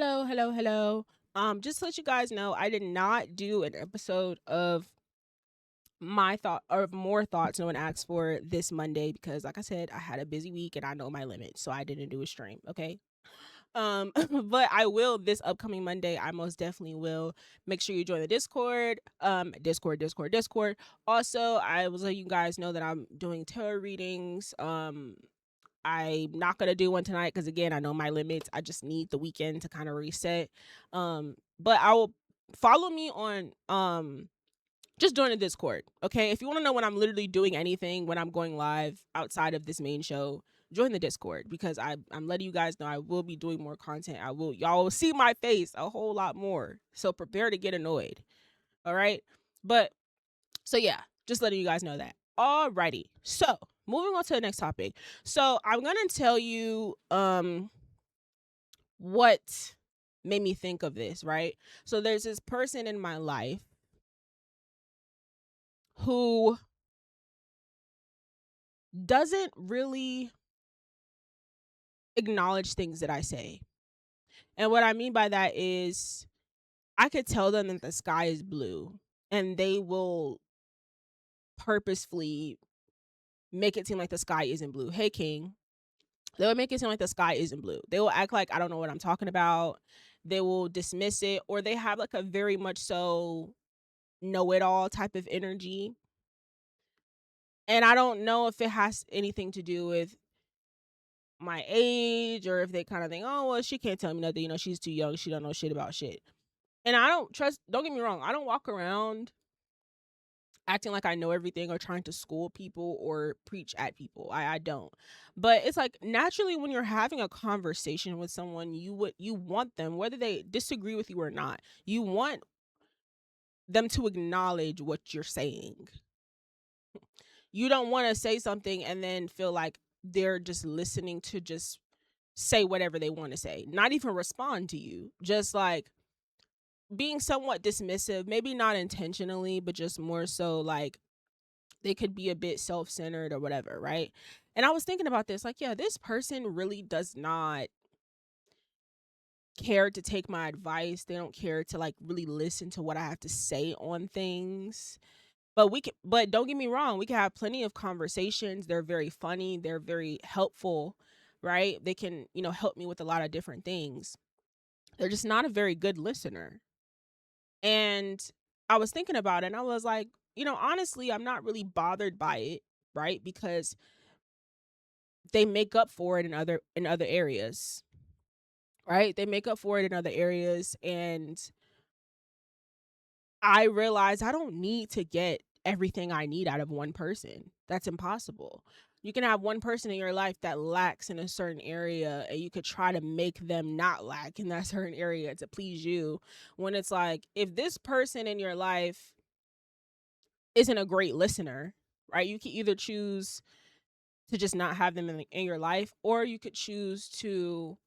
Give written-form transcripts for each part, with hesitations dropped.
Hello, hello, hello. Just to let you guys know, I did not do an episode of my thought or more thoughts no one asked for this Monday because like I said, I had a busy week and I know my limits, so I didn't do a stream, okay? But I will this upcoming Monday. I most definitely will. Make sure you join the Discord. Discord. Also, I will let you guys know that I'm doing tarot readings. I'm not gonna do one tonight because again, I know my limits. I just need the weekend to kind of reset. But I will follow me on just join the Discord. Okay. If you want to know when I'm literally doing anything when I'm going live outside of this main show, join the Discord because I'm letting you guys know I will be doing more content. Y'all will see my face a whole lot more. So prepare to get annoyed. All right. But so yeah, just letting you guys know that. Alrighty. So moving on to the next topic. So I'm gonna tell you what made me think of this, right? So there's this person in my life who doesn't really acknowledge things that I say. And what I mean by that is I could tell them that the sky is blue and they will purposefully make it seem like the sky isn't blue. Hey King, they will make it seem like the sky isn't blue. They will act like I don't know what I'm talking about. They will dismiss it, or they have like a very much so know it all type of energy. And I don't know if it has anything to do with my age or if they kind of think, oh, well, she can't tell me nothing. You know, she's too young. She don't know shit about shit. And I don't trust, don't get me wrong. I don't walk around acting like I know everything or trying to school people or preach at people. I don't. But it's like naturally when you're having a conversation with someone, you want them, whether they disagree with you or not, you want them to acknowledge what you're saying. You don't want to say something and then feel like they're just listening to just say whatever they want to say, not even respond to you. Just like being somewhat dismissive, maybe not intentionally, but just more so like they could be a bit self-centered or whatever, right? And I was thinking about this like, yeah, this person really does not care to take my advice. They don't care to like really listen to what I have to say on things. But don't get me wrong, we can have plenty of conversations. They're very funny, they're very helpful, right? They can, help me with a lot of different things. They're just not a very good listener. And I was thinking about it and I was like, honestly, I'm not really bothered by it, right? Because they make up for it in other areas, right? They make up for it in other areas and I realize I don't need to get everything I need out of one person. That's impossible. You can have one person in your life that lacks in a certain area and you could try to make them not lack in that certain area to please you. When it's like, if this person in your life isn't a great listener, right? You can either choose to just not have them in your life, or you could choose to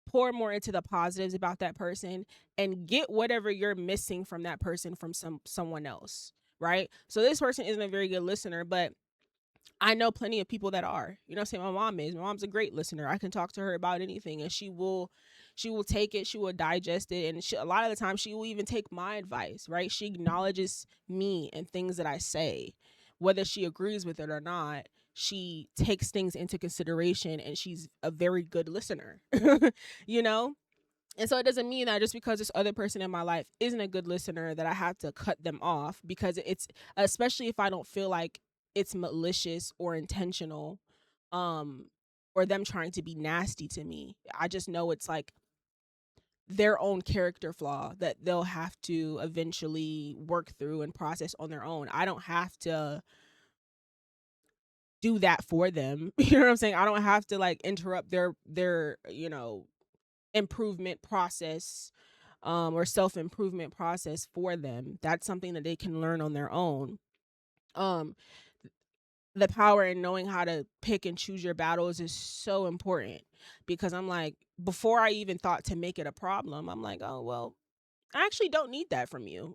pour more into the positives about that person and get whatever you're missing from that person from someone else, right? So this person isn't a very good listener, but I know plenty of people that are. You know what I'm saying? My mom is. My mom's a great listener. I can talk to her about anything and she will take it, she will digest it, and a lot of the time she will even take my advice, right? She acknowledges me and things that I say. Whether she agrees with it or not, she takes things into consideration and she's a very good listener. you know? And so it doesn't mean that just because this other person in my life isn't a good listener that I have to cut them off, because it's, especially if I don't feel like it's malicious or intentional, um or them trying to be nasty to me. I just know it's like their own character flaw that they'll have to eventually work through and process on their own. I don't have to do that for them. You know what I'm saying? I don't have to like interrupt their improvement process, or self-improvement process for them. That's something that they can learn on their own. Um the power in knowing how to pick and choose your battles is so important, because I'm like, before I even thought to make it a problem, I'm like, oh well, I actually don't need that from you.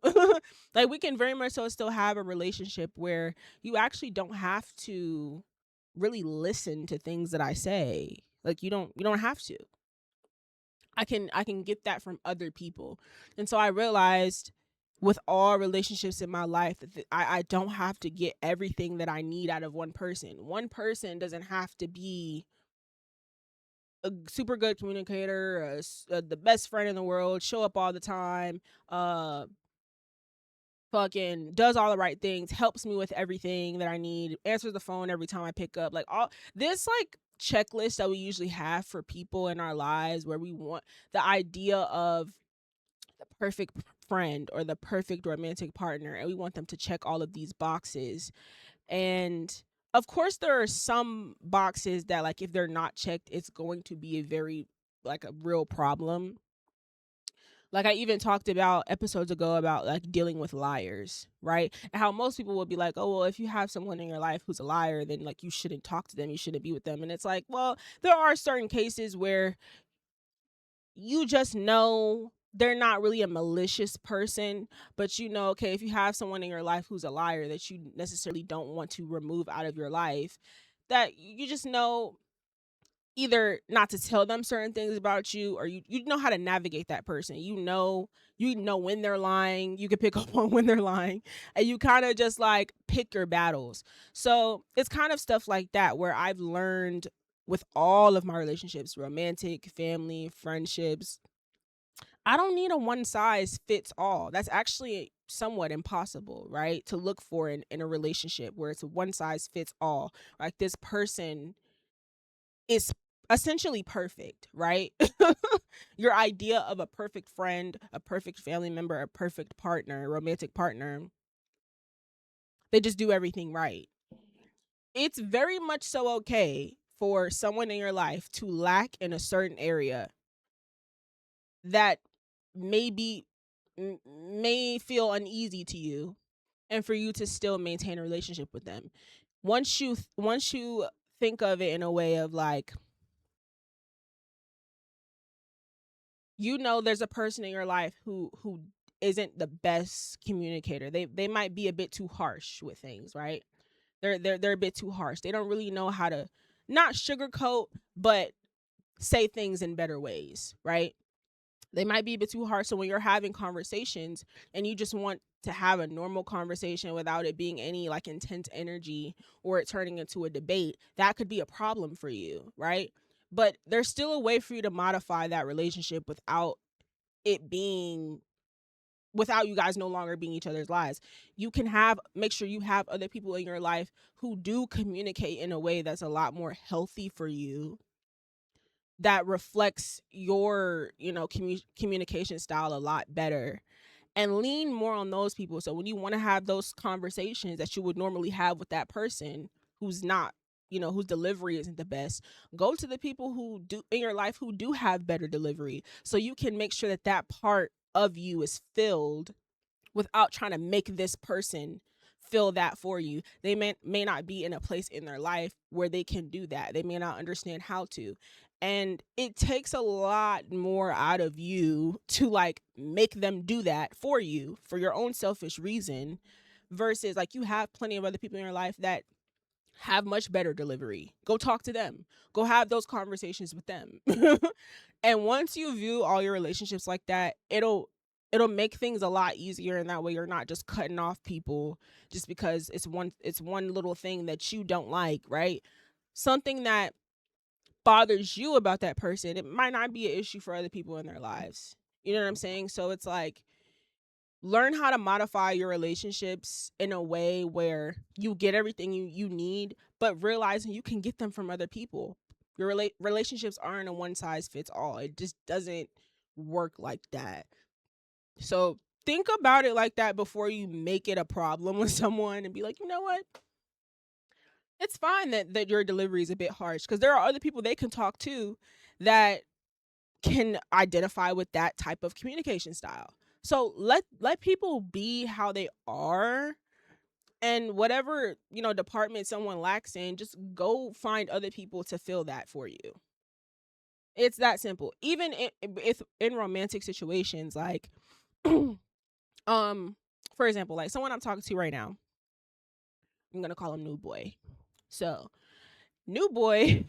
Like we can very much so still have a relationship where you actually don't have to really listen to things that I say. Like you don't have to. I can get that from other people. And so I realized with all relationships in my life that I don't have to get everything that I need out of one person. One person doesn't have to be a super good communicator, the best friend in the world, show up all the time, uh fucking does all the right things, helps me with everything that I need, answers the phone every time I pick up. Like all this like checklist that we usually have for people in our lives where we want the idea of the perfect friend or the perfect romantic partner, and we want them to check all of these boxes. And of course there are some boxes that like if they're not checked it's going to be a very like a real problem. Like I even talked about episodes ago about like dealing with liars, right? And how most people would be like, oh, well, if you have someone in your life who's a liar, then like you shouldn't talk to them, you shouldn't be with them. And it's like, well, there are certain cases where you just know they're not really a malicious person, but you know, okay, if you have someone in your life who's a liar that you necessarily don't want to remove out of your life, that you just know either not to tell them certain things about you, or you know how to navigate that person. You know when they're lying. You can pick up on when they're lying, and you kind of just like pick your battles. So it's kind of stuff like that where I've learned with all of my relationships, romantic, family, friendships, I don't need a one size fits all. That's actually somewhat impossible, right? To look for in a relationship where it's a one size fits all. Like this person is essentially perfect, right? Your idea of a perfect friend, a perfect family member, a perfect partner, romantic partner, they just do everything right. It's very much so okay for someone in your life to lack in a certain area that maybe may feel uneasy to you, and for you to still maintain a relationship with them. Once you think of it in a way of like, you know, there's a person in your life who isn't the best communicator. They might be a bit too harsh with things, right? They're a bit too harsh. They don't really know how to not sugarcoat, but say things in better ways, right? They might be a bit too harsh. So when you're having conversations and you just want to have a normal conversation without it being any like intense energy or it turning into a debate, that could be a problem for you, right? But there's still a way for you to modify that relationship without it being without you guys no longer being each other's lives. You can have make sure you have other people in your life who do communicate in a way that's a lot more healthy for you, that reflects your, communication style a lot better, and lean more on those people. So when you want to have those conversations that you would normally have with that person who's not, whose delivery isn't the best, go to the people who do in your life who do have better delivery, so you can make sure that that part of you is filled without trying to make this person fill that for you. They may not be in a place in their life where they can do that. They may not understand how to. And it takes a lot more out of you to like make them do that for you for your own selfish reason, versus like you have plenty of other people in your life that have much better delivery. Go talk to them. Go have those conversations with them. And once you view all your relationships like that, it'll make things a lot easier, and that way you're not just cutting off people just because it's one little thing that you don't like, right? Something that bothers you about that person, it might not be an issue for other people in their lives. You know what I'm saying? So it's like, learn how to modify your relationships in a way where you get everything you need, but realizing you can get them from other people. Your relationships aren't a one size fits all. It just doesn't work like that. So think about it like that before you make it a problem with someone and be like, you know what? It's fine that your delivery is a bit harsh, because there are other people they can talk to that can identify with that type of communication style. So let people be how they are, and whatever, department someone lacks in, just go find other people to fill that for you. It's that simple. Even if in romantic situations, like um for example, like someone I'm talking to right now, I'm going to call him New Boy. So, New Boy,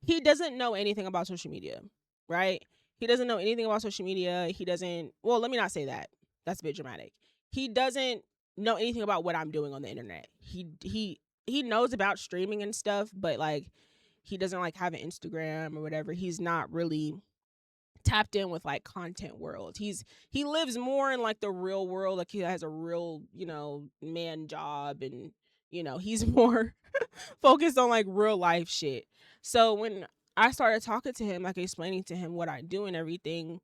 he doesn't know anything about social media, right? He doesn't know anything about social media. He doesn't, well, let me not say that. That's a bit dramatic. He doesn't know anything about what I'm doing on the internet. He knows about streaming and stuff, but like he doesn't like have an Instagram or whatever. He's not really tapped in with like content world. He lives more in like the real world, like he has a real, man job, and he's more focused on like real life shit. So when I started talking to him, like explaining to him what I do and everything,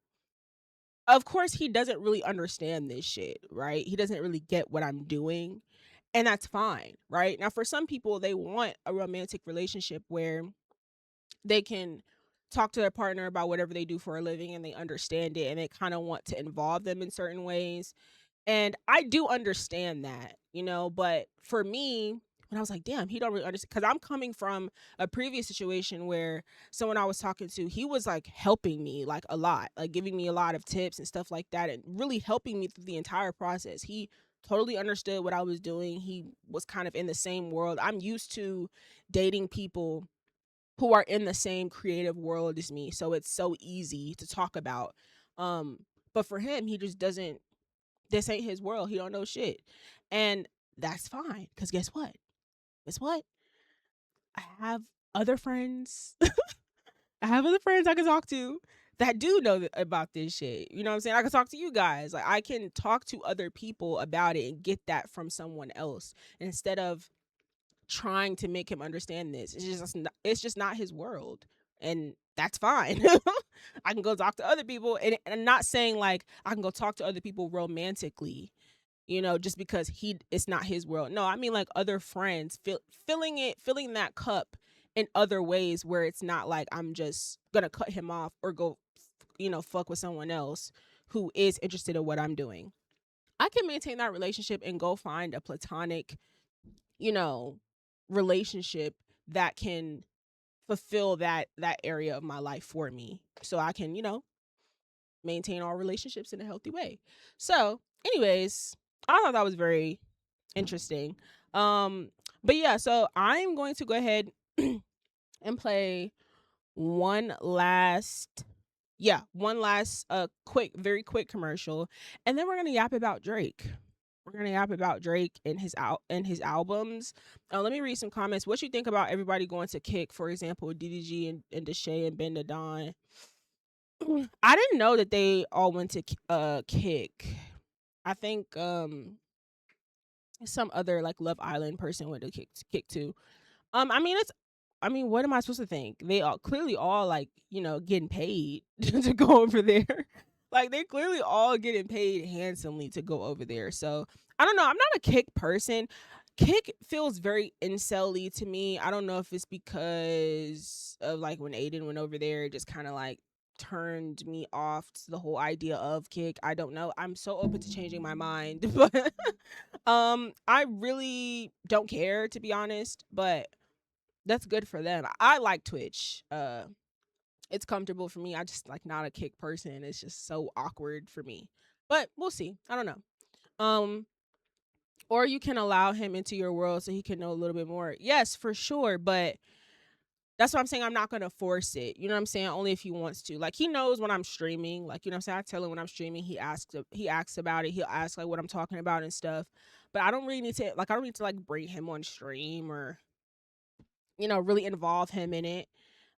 of course he doesn't really understand this shit, right? He doesn't really get what I'm doing, and that's fine, right? Now for some people, they want a romantic relationship where they can talk to their partner about whatever they do for a living and they understand it, and they kind of want to involve them in certain ways. And I do understand that, but for me, when I was like, damn, he don't really understand, because I'm coming from a previous situation where someone I was talking to, he was like helping me like a lot, like giving me a lot of tips and stuff like that, and really helping me through the entire process. He totally understood what I was doing. He was kind of in the same world. I'm used to dating people who are in the same creative world as me, so it's so easy to talk about. Um, but for him, he just doesn't. This ain't his world. He don't know shit, and that's fine. Cause guess what? Guess what? I have other friends. I have other friends I can talk to that do know about this shit. You know what I'm saying? I can talk to you guys. Like I can talk to other people about it and get that from someone else instead of trying to make him understand this. It's just not his world, and that's fine. I can go talk to other people, and I'm not saying like I can go talk to other people romantically, just because it's not his world. No, I mean like other friends, filling that cup in other ways where it's not like I'm just gonna cut him off or go, fuck with someone else who is interested in what I'm doing. I can maintain that relationship and go find a platonic, you know, relationship that can fulfill that area of my life for me. So I can, maintain all relationships in a healthy way. So, anyways, I thought that was very interesting. Um, but yeah, so I'm going to go ahead and play one last very quick commercial, and then we're gonna yap about Drake. We're gonna yap about Drake and his albums. Let me read some comments. What you think about everybody going to Kick, for example, DDG and Deshae and Ben Don? I didn't know that they all went to Kick. I think some other like Love Island person went to Kick too. I mean, what am I supposed to think? They are clearly all like, getting paid to go over there. Like they clearly all getting paid handsomely to go over there. So I don't know. I'm not a Kick person. Kick feels very incel-y to me. I don't know if it's because of like when Aiden went over there, it just kind of like turned me off to the whole idea of Kick. I don't know. I'm so open to changing my mind, but I really don't care, to be honest, but that's good for them. I like Twitch. It's comfortable for me. I just like not a Kick person. It's just so awkward for me. But we'll see. I don't know. Um, or you can allow him into your world so he can know a little bit more. Yes, for sure. But that's what I'm saying. I'm not gonna force it. You know what I'm saying? Only if he wants to. Like he knows when I'm streaming. Like, you know what I'm saying? I tell him when I'm streaming, he asks about it. He'll ask like what I'm talking about and stuff. But I don't really need to like bring him on stream or, really involve him in it.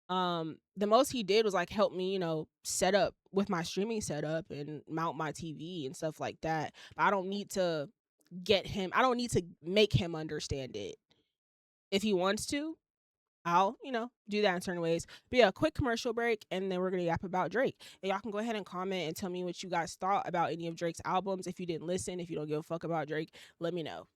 The most he did was like help me, set up with my streaming setup and mount my TV and stuff like that. But I don't need to make him understand it. If he wants to, I'll, do that in certain ways. But yeah, quick commercial break, and then we're gonna yap about Drake. And y'all can go ahead and comment and tell me what you guys thought about any of Drake's albums. If you didn't listen, if you don't give a fuck about Drake, let me know.